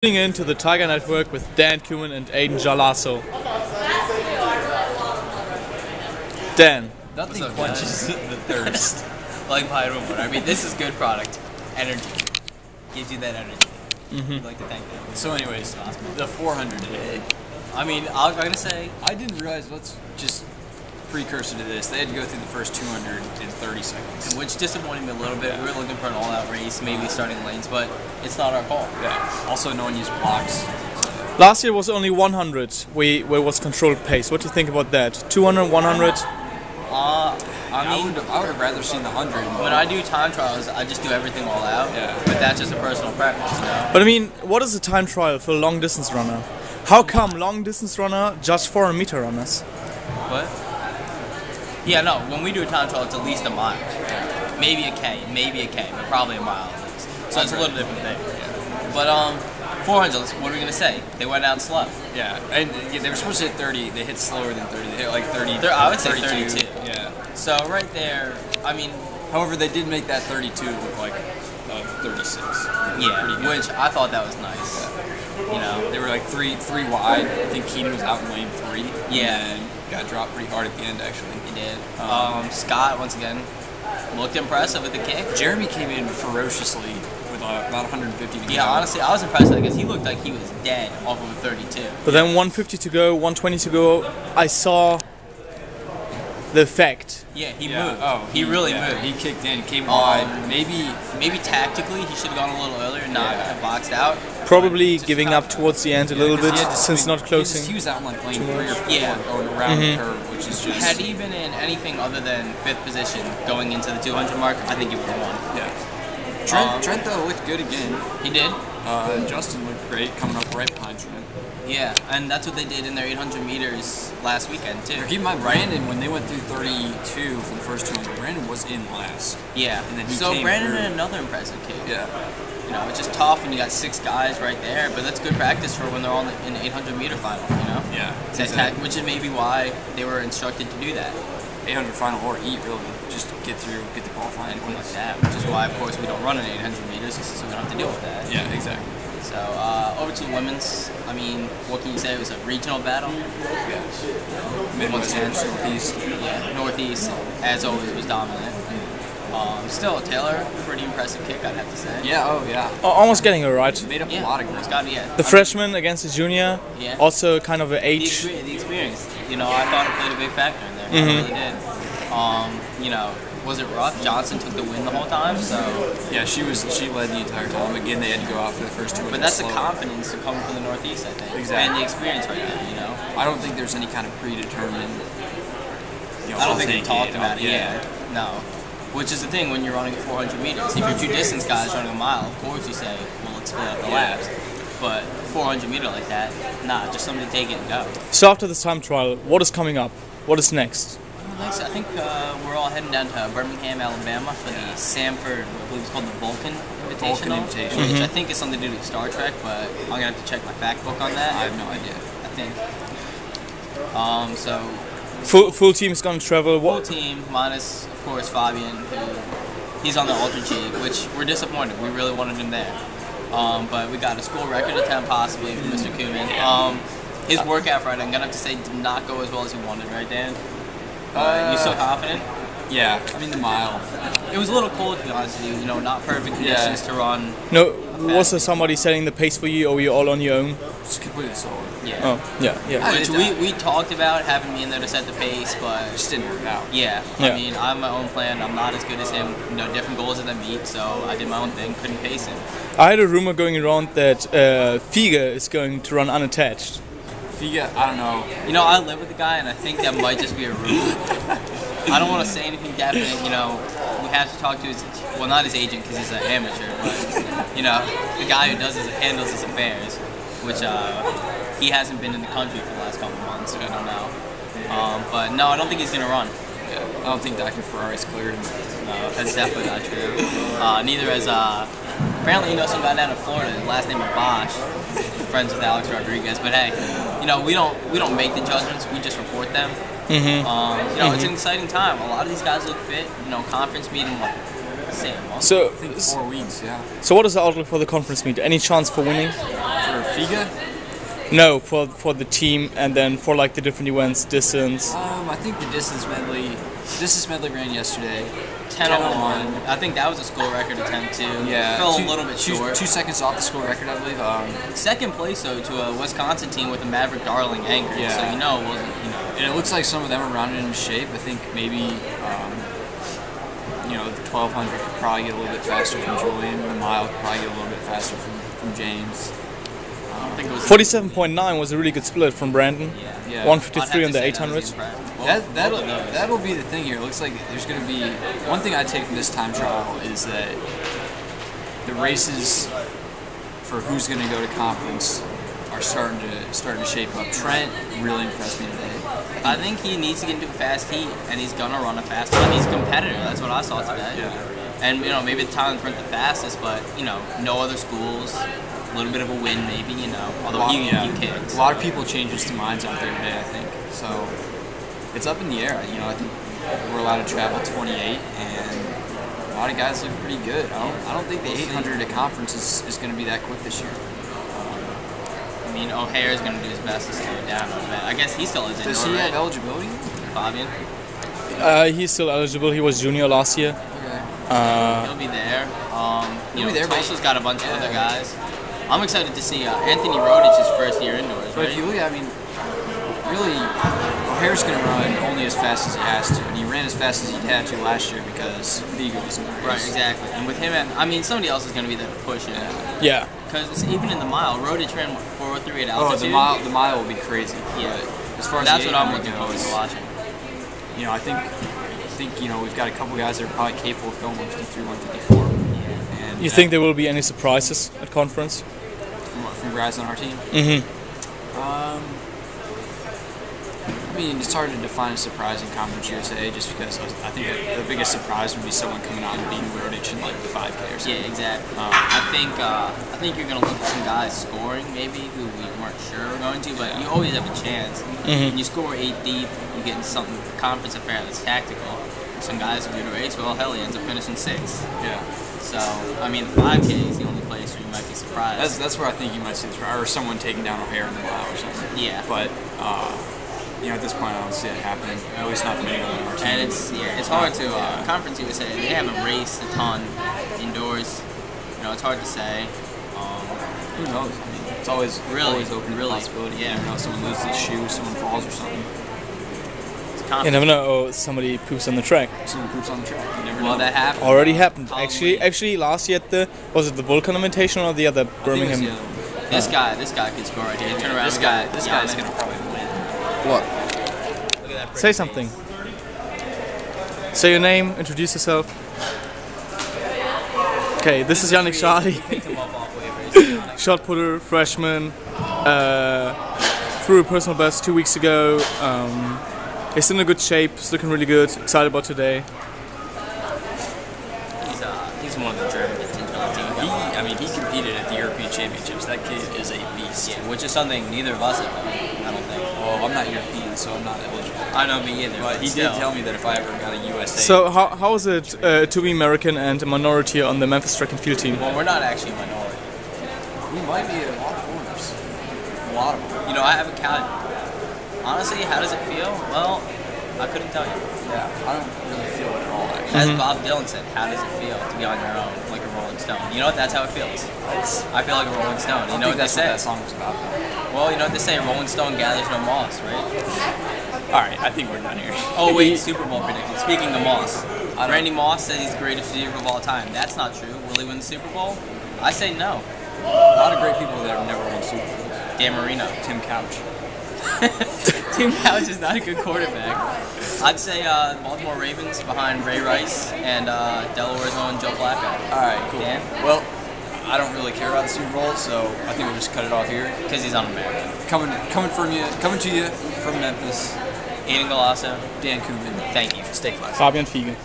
Tuning in to the Tiger Network with Dan Kuman and Aiden Jalasso. Dan. Nothing quenches the thirst like vitamin water. I mean, this is good product. Energy. Gives you that energy. I'd like to thank them. So anyways, the 400 today. I mean, I'm going to say... I didn't realize, let's just precursor to this, they had to go through the first 200 in 30 seconds. Which disappointed me a little bit. We were looking for an all-out race, maybe starting lanes, but it's not our call. Yeah. Also, no one used blocks. Last year was only 100 where it was controlled pace. What do you think about that? 200, 100? I would have rather seen the 100. When I do time trials, I just do everything all out. Yeah. But that's just a personal preference, you know? But I mean, what is a time trial for a long distance runner? How come long distance runner judge 400 meter runners? What? Yeah, no, when we do a time trial, it's at least a mile. Maybe a K, but probably a mile at least. So it's a little different thing. Yeah. But 400s, what are we going to say? They went out slow. Yeah, and they were supposed to hit 30. They hit slower than 30. They hit like 30. I would say 32. 32. Yeah. So right there, I mean... However, they did make that 32 look like 36. Yeah, which I thought that was nice. Yeah. You know? They were like three wide. I think Keenan was out in lane 3. Yeah. And got dropped pretty hard at the end, actually. He did. Scott, once again, looked impressive with the kick. Jeremy came in ferociously with about 150 to go. Yeah, honestly, I was impressed because he looked like he was dead off of a 32. But then 150 to go, 120 to go, I saw the effect. Yeah, he moved. Oh, he really moved. He kicked in, came wide. Maybe tactically he should have gone a little earlier, not have boxed out. Probably giving up towards the end a little bit, he had to since swing. not closing. He was out in like lane 3 or 4 Yeah. going around the curve, which is just... Had he been in anything other than 5th position going into the 200 mark, I think he would have won. Yeah. Trent though looked good again. He did. Justin looked great coming up right behind Trent. Yeah, and that's what they did in their 800 meters last weekend too. Keep in mind, Brandon, when they went through 32 for the first 200, Brandon was in last. Yeah. And then he so came Brandon through. had another impressive kick. Yeah. You know, it's just tough when you got 6 guys right there, but that's good practice for when they're all in the 800 meter final. You know. Yeah. Exactly. Which is maybe why they were instructed to do that. 800 final or eat really, just get through, get the qualifying. Anything like that, which is why, of course, we don't run an 800 meters, so we don't have to deal with that. Yeah, exactly. So, over to the women's, I mean, what can you say? It was a regional battle. Yeah. Midwest versus Northeast. Yeah, Northeast, as always, was dominant. Still, Taylor, pretty impressive kick, I'd have to say. Yeah, oh yeah. Almost getting it right. Made up Yeah, a lot of it's ground. got to, yeah. The freshman against the junior, Yeah. also kind of an The age. experience, you know, I thought it played a big factor in there. I really did. You know, was it rough? Johnson took the win the whole time, so. Yeah, she led the entire time. Again, they had to go out for the first 200. But that's the slow. confidence to come from the Northeast, I think. Exactly. And the experience right there, you know. I don't think there's any kind of predetermined. I don't think we talked about it. Yeah. No. Which is the thing when you're running 400 meters. If you're 2 distance guys running a mile, of course you say, well, let's split up the laps. But 400 meter like that, nah, just something to take it and go. So after this time trial, what is coming up? What is next? Next, I think we're all heading down to Birmingham, Alabama for the Sanford, I believe it's called the Vulcan Invitational. Which I think is something to do with Star Trek, but I'm going to have to check my fact book on that. I have no idea. I think. So... Full team is going to travel. Full team, minus, of course, Fabian, who he's on the Ultra G, which we're disappointed. We really wanted him there. But we got a school record attempt, possibly, from Mr. Kuman. His workout Friday, I'm going to have to say, did not go as well as he wanted, right, Dan? You still confident? Yeah, I mean the mile. It was a little cold, to be honest with you. You know, not perfect conditions to run. No, was there somebody setting the pace for you, or were you all on your own? It's completely solo. Yeah. Oh, yeah. Which we talked about having me in there to set the pace, but It just didn't work out. yeah. Yeah. I mean, I'm my own plan. I'm not as good as him. You know, different goals that I meet, so I did my own thing. Couldn't pace him. I had a rumor going around that Figa is going to run unattached. Figa, I don't know. You know, I live with the guy, and I think that might just be a rumor. I don't want to say anything definite. You know, we have to talk to his, well, not his agent because he's an amateur, but you know, the guy who handles his affairs, which he hasn't been in the country for the last couple months. So I don't know. But no, I don't think he's gonna run. Yeah, I don't think Dr. Ferrari's cleared him. No, that's definitely not true. Neither has apparently you know some guy down in Florida. His last name is Bosch. Friends with Alex Rodriguez, but hey, you know we don't make the judgments. We just report them. You know, it's an exciting time. A lot of these guys look fit. You know, conference meeting, what, same. So, 4 weeks, yeah. so what is the outlook for the conference meet? Any chance for winning? For Figa? No, for the team, and then for like the different events, distance. I think the distance medley ran yesterday. 10:01. I think that was a school record attempt too. Yeah, Fell a little bit short. 2 seconds off the school record, I believe. Second place though to a Wisconsin team with a Maverick Darling anchor. Yeah. So it wasn't. And it looks like some of them are rounded into shape. I think maybe the 1200 could probably get a little bit faster from Julian. The mile could probably get a little bit faster from James. I don't think it was 47.9 was a really good split from Brandon. Yeah. 153 on the I'd have to 800. say that was That'll be the thing here. It looks like there's going to be one thing I take from this time trial is that the races for who's going to go to conference are starting to shape up. Trent really impressed me today. I think he needs to get into a fast heat, and he's gonna run a fast time. He's a competitor. That's what I saw today. Yeah. And maybe the Talons weren't the fastest, but no other schools. A little bit of a win, maybe. Although he kicked. A lot of people changed their minds out there today, I think. So it's up in the air. I think we're allowed to travel 28, and a lot of guys look pretty good. I don't think the 800 at conference is going to be that quick this year. O'Hare's going to do his best to slow it down a little bit. I guess he still is indoor, Does he have right? eligibility? Fabian? He's still eligible. He was junior last year. Okay. He'll be there. He'll be there, but Tulsa's got a bunch of other guys. I'm excited to see Anthony Rodich's first year indoors, But right? if you look at, really, O'Hare's going to run only as fast as he has to, and he ran as fast as he had to last year because Figa was in the race. Right, exactly. And with him, somebody else is going to be there to push it. Yeah. Because even in the mile, Rodich ran 4:03 at Oh, altitude. the mile will be crazy. Yeah. But as far as That's the what I'm 800 looking forward goes, to watching. I think we've got a couple guys that are probably capable of going 153, 154. And You think there will be any surprises at conference? from guys on our team? Mm-hmm. It's hard to define a surprise in Conference USA just because I think the biggest surprise would be someone coming out and beating Rodich in like the 5K or something. Yeah, exactly. I think you're gonna look at some guys scoring maybe who we weren't sure were going to, but you always have a chance. When you score 8 deep, you get in something conference affair that's tactical. Some guys who do the race, well, hell, he ends up finishing 6th. Yeah. So the 5K is the only place where you might be surprised. That's where I think you might see the surprise, or someone taking down O'Hare in the mile or something. Yeah. But at this point, I don't see it happening. At least not the many on our team. And it's hard to Conference USA. They haven't raced a ton indoors. It's hard to say. Who knows? It's always open to possibility. Yeah. Someone loses his shoe, someone falls or something. You never know. Oh, somebody poops on the track. Someone poops on the track. You never Well, know. that happened. Already happened. Probably. Actually, last year at was it the Vulcan Invitational or the other Birmingham? This guy could score right here. Turn around. This guy's gonna probably win. What? Look at that. Say something. Say your name. Introduce yourself. Okay, this is Yannick Schadi. Picked him up off waivers. Shot putter, freshman. Threw a personal best 2 weeks ago. He's in a good shape. He's looking really good. Excited about today. He's one of the German contingent on the team. He competed at the European Championships. That kid is a beast. Yeah, which is something neither of us have done, I don't think. Well, I'm not European, so I'm not eligible. I know me either. But he did tell me that if I ever got a USA. So how is it to be American and a minority on the Memphis track and field team? Well, we're not actually a minority. we might be a lot of foreigners. A lot of them. I haven't counted. Honestly, how does it feel? Well, I couldn't tell you. Yeah, I don't really feel it at all, actually. As Bob Dylan said, how does it feel to be on your own like a Rolling Stone? You know what? That's how it feels. I feel like a Rolling Stone. You know what they that's say? what that song was about, though. Well, you know what they say? Rolling Stone gathers no moss, right? All right, I think we're done here. Oh wait, Super Bowl predicted. Speaking of Moss, Randy Moss said he's the greatest receiver of all time. That's not true. Will he win the Super Bowl? I say no. A lot of great people that have never won Super Bowl. Dan Marino. Tim Couch. Tim Couch is not a good quarterback. I'd say Baltimore Ravens behind Ray Rice and Delaware's own Joe Flacco. All right, cool. Dan? Well, I don't really care about the Super Bowl, so I think we'll just cut it off here. Because he's un-American. Coming to you from Memphis, Aiden Galasso. Dan Koopman. Thank you. Stay classy. Fabian Fiege.